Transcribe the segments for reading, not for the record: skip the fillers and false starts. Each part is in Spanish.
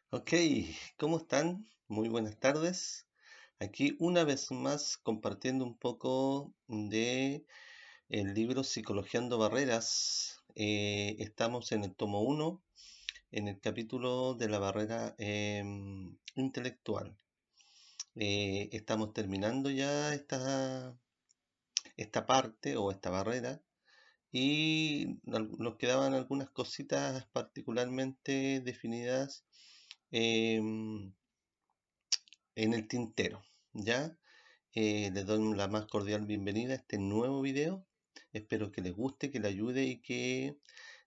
Ok, ¿cómo están? Muy buenas tardes. Aquí una vez más compartiendo un poco de el libro Psicologiando Barreras. Estamos en el tomo uno, en el capítulo de la barrera intelectual. Estamos terminando ya esta parte o esta barrera y nos quedaban algunas cositas particularmente definidas em, en el tintero, ¿ya? Les doy la más cordial bienvenida a este nuevo video. Espero que les guste, que les ayude y que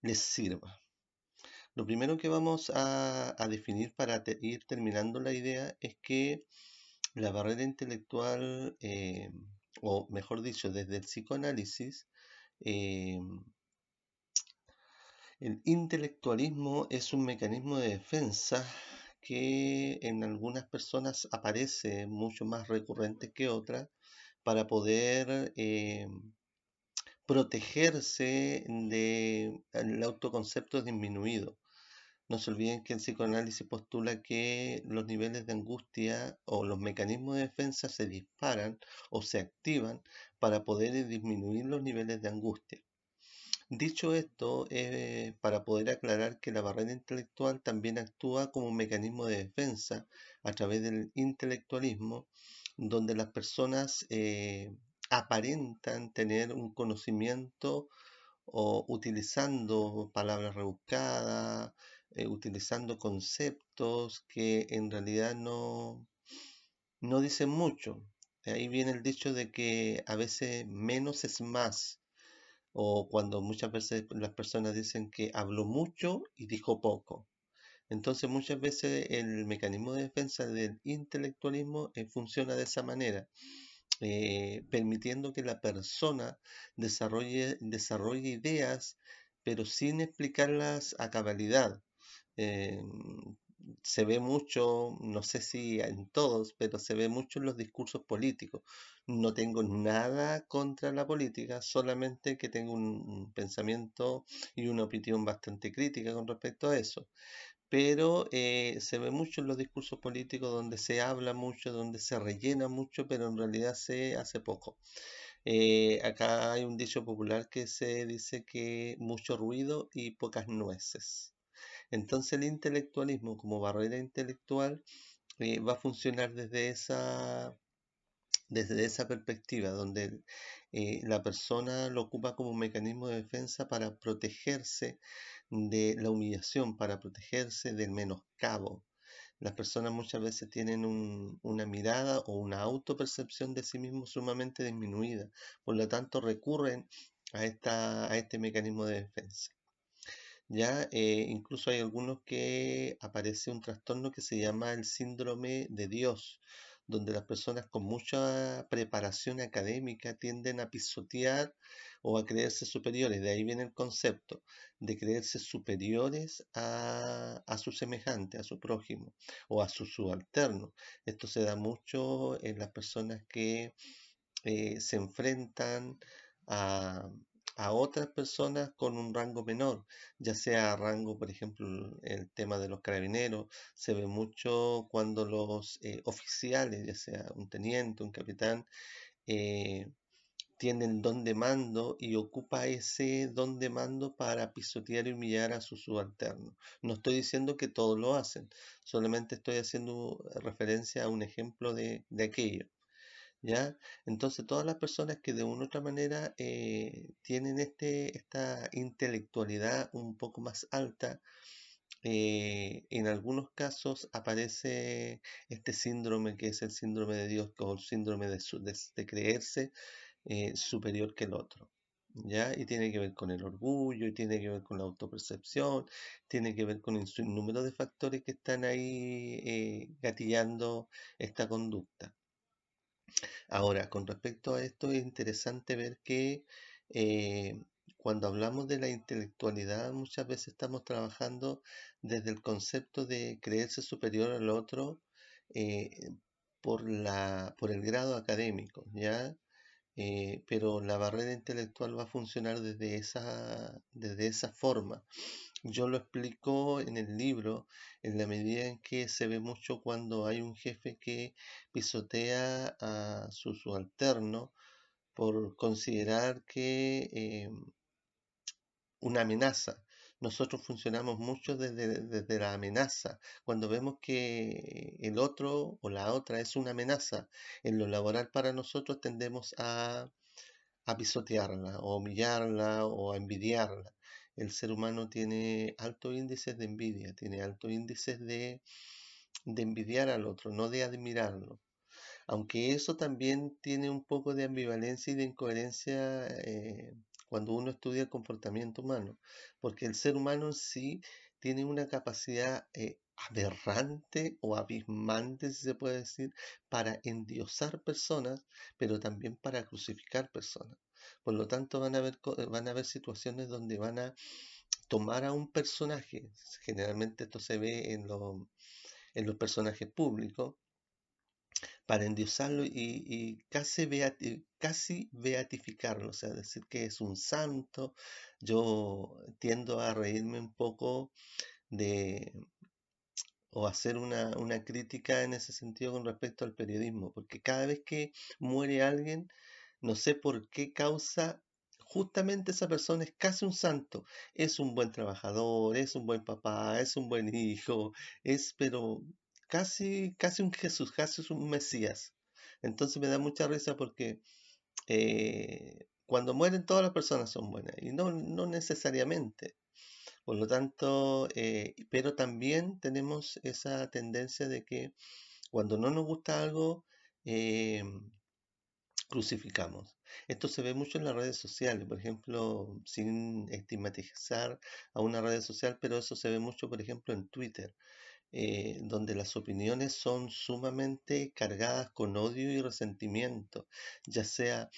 les sirva. Lo primero que vamos a definir para ir terminando la idea es que la barrera intelectual, o mejor dicho, desde el psicoanálisis, eh, el intelectualismo es un mecanismo de defensa que en algunas personas aparece mucho más recurrente que otras para poder protegerse del autoconcepto disminuido. No se olviden que el psicoanálisis postula que los niveles de angustia o los mecanismos de defensa se disparan o se activan para poder disminuir los niveles de angustia. Dicho esto, para poder aclarar que la barrera intelectual también actúa como un mecanismo de defensa a través del intelectualismo, donde las personas aparentan tener un conocimiento o utilizando palabras rebuscadas, utilizando conceptos que en realidad no dicen mucho. De ahí viene el dicho de que a veces menos es más, o cuando muchas veces las personas dicen que habló mucho y dijo poco. Entonces muchas veces el mecanismo de defensa del intelectualismo funciona de esa manera, permitiendo que la persona desarrolle ideas, pero sin explicarlas a cabalidad. Eh, Se ve mucho, no sé si en todos, pero se ve mucho en los discursos políticos. No tengo nada contra la política, solamente que tengo un pensamiento y una opinión bastante crítica con respecto a eso. Pero se ve mucho en los discursos políticos donde se habla mucho, donde se rellena mucho, pero en realidad se hace poco. Acá hay un dicho popular que se dice que mucho ruido y pocas nueces. Entonces el intelectualismo como barrera intelectual va a funcionar desde esa perspectiva, donde la persona lo ocupa como un mecanismo de defensa para protegerse de la humillación, para protegerse del menoscabo. Las personas muchas veces tienen una mirada o una autopercepción de sí mismos sumamente disminuida, por lo tanto recurren a este mecanismo de defensa. Ya, incluso hay algunos que aparece un trastorno que se llama el síndrome de Dios, donde las personas con mucha preparación académica tienden a pisotear o a creerse superiores. De ahí viene el concepto de creerse superiores a su semejante, a su prójimo o a su subalterno. Esto se da mucho en las personas que se enfrentan a, a otras personas con un rango menor, ya sea rango, por ejemplo, el tema de los carabineros, se ve mucho cuando los oficiales, ya sea un teniente, un capitán, eh, tienen don de mando y ocupa ese don de mando para pisotear y humillar a sus subalternos. No estoy diciendo que todos lo hacen, solamente estoy haciendo referencia a un ejemplo de aquello. ¿Ya? Entonces, todas las personas que de una u otra manera tienen esta intelectualidad un poco más alta, en algunos casos aparece este síndrome que es el síndrome de Dios o el síndrome de creerse superior que el otro. ¿Ya? Y tiene que ver con el orgullo, y tiene que ver con la autopercepción, tiene que ver con el sinnúmero de factores que están ahí gatillando esta conducta. Ahora, con respecto a esto, es interesante ver que eh, cuando hablamos de la intelectualidad, muchas veces estamos trabajando desde el concepto de creerse superior al otro eh, por el grado académico, ¿ya? Pero la barrera intelectual va a funcionar desde esa forma. Yo lo explico en el libro en la medida en que se ve mucho cuando hay un jefe que pisotea a su subalterno por considerar que una amenaza. Nosotros funcionamos mucho desde la amenaza. Cuando vemos que el otro o la otra es una amenaza en lo laboral para nosotros, tendemos a pisotearla o a humillarla o a envidiarla. El ser humano tiene altos índices de envidia, tiene altos índices de envidiar al otro, no de admirarlo. Aunque eso también tiene un poco de ambivalencia y de incoherencia cuando uno estudia el comportamiento humano, porque el ser humano en sí tiene una capacidad aberrante o abismante, si se puede decir, para endiosar personas, pero también para crucificar personas. Por lo tanto, van a haber situaciones donde van a tomar a un personaje, generalmente esto se ve en los personajes públicos, para endiosarlo y casi beatificarlo, o sea, decir que es un santo. Yo tiendo a reírme un poco de, o hacer una crítica en ese sentido con respecto al periodismo, porque cada vez que muere alguien, no sé por qué causa, justamente esa persona es casi un santo, es un buen trabajador, es un buen papá, es un buen hijo, pero casi un Jesús, casi un Mesías. Entonces me da mucha risa porque cuando mueren todas las personas son buenas y no necesariamente. Por lo tanto, pero también tenemos esa tendencia de que cuando no nos gusta algo, eh, crucificamos. Esto se ve mucho en las redes sociales, por ejemplo, sin estigmatizar a una red social, pero eso se ve mucho, por ejemplo, en Twitter, donde las opiniones son sumamente cargadas con odio y resentimiento, ya sea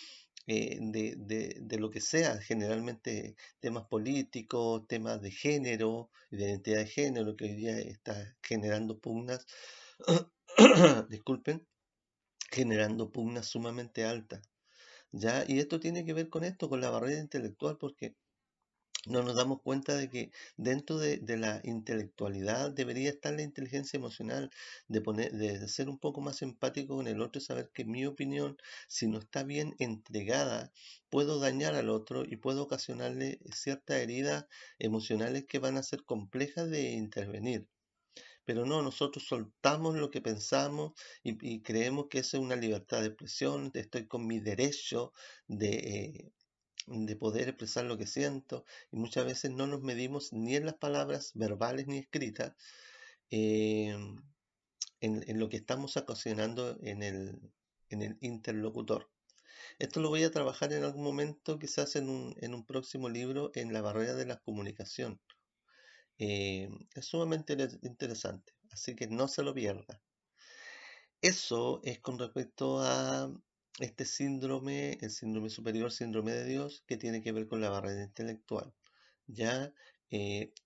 de lo que sea, generalmente temas políticos, temas de género, de identidad de género, que hoy día está generando pugnas, disculpen, generando pugnas sumamente altas. ¿Ya? Y esto tiene que ver con esto, con la barrera intelectual, porque no nos damos cuenta de que dentro de la intelectualidad debería estar la inteligencia emocional, de ser un poco más empático con el otro y saber que mi opinión, si no está bien entregada, puedo dañar al otro y puedo ocasionarle ciertas heridas emocionales que van a ser complejas de intervenir. Pero no, nosotros soltamos lo que pensamos y creemos que eso es una libertad de expresión, estoy con mi derecho de poder expresar lo que siento, y muchas veces no nos medimos ni en las palabras verbales ni escritas, eh, en lo que estamos ocasionando en el interlocutor. Esto lo voy a trabajar en algún momento, quizás en un próximo libro, en la barrera de la comunicación. Es sumamente interesante, así que no se lo pierda. Eso es con respecto a este síndrome, el síndrome superior, síndrome de Dios, que tiene que ver con la barrera intelectual. Ya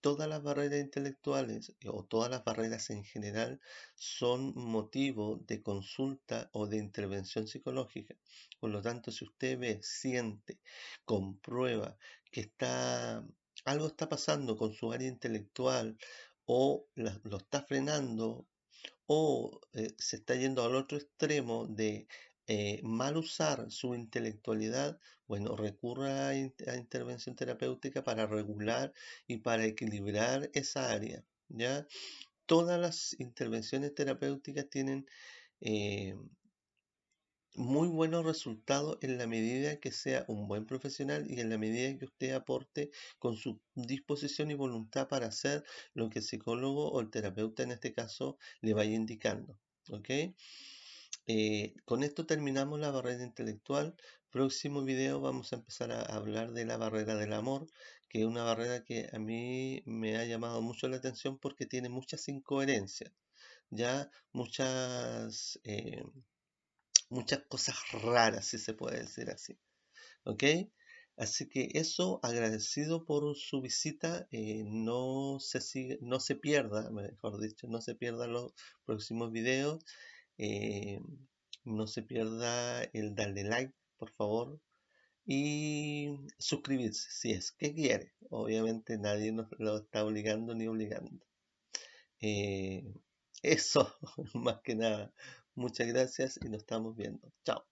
todas las barreras intelectuales o todas las barreras en general son motivo de consulta o de intervención psicológica. Por lo tanto, si usted ve, siente, comprueba que algo está pasando con su área intelectual o lo está frenando o se está yendo al otro extremo de mal usar su intelectualidad, bueno, recurra a intervención terapéutica para regular y para equilibrar esa área, ¿ya? Todas las intervenciones terapéuticas tienen eh, muy buenos resultados en la medida que sea un buen profesional y en la medida que usted aporte con su disposición y voluntad para hacer lo que el psicólogo o el terapeuta en este caso le vaya indicando. ¿Ok? Con esto terminamos la barrera intelectual. Próximo video vamos a empezar a hablar de la barrera del amor, que es una barrera que a mí me ha llamado mucho la atención porque tiene muchas incoherencias, ya muchas cosas raras, si se puede decir así. ¿Ok? Así que eso, agradecido por su visita, no se pierda, mejor dicho, no se pierdan los próximos videos, eh, no se pierda el darle like, por favor, y suscribirse si es que quiere. Obviamente nadie nos lo está obligando ni obligando. Eh, Eso, más que nada. Muchas gracias y nos estamos viendo. Chao.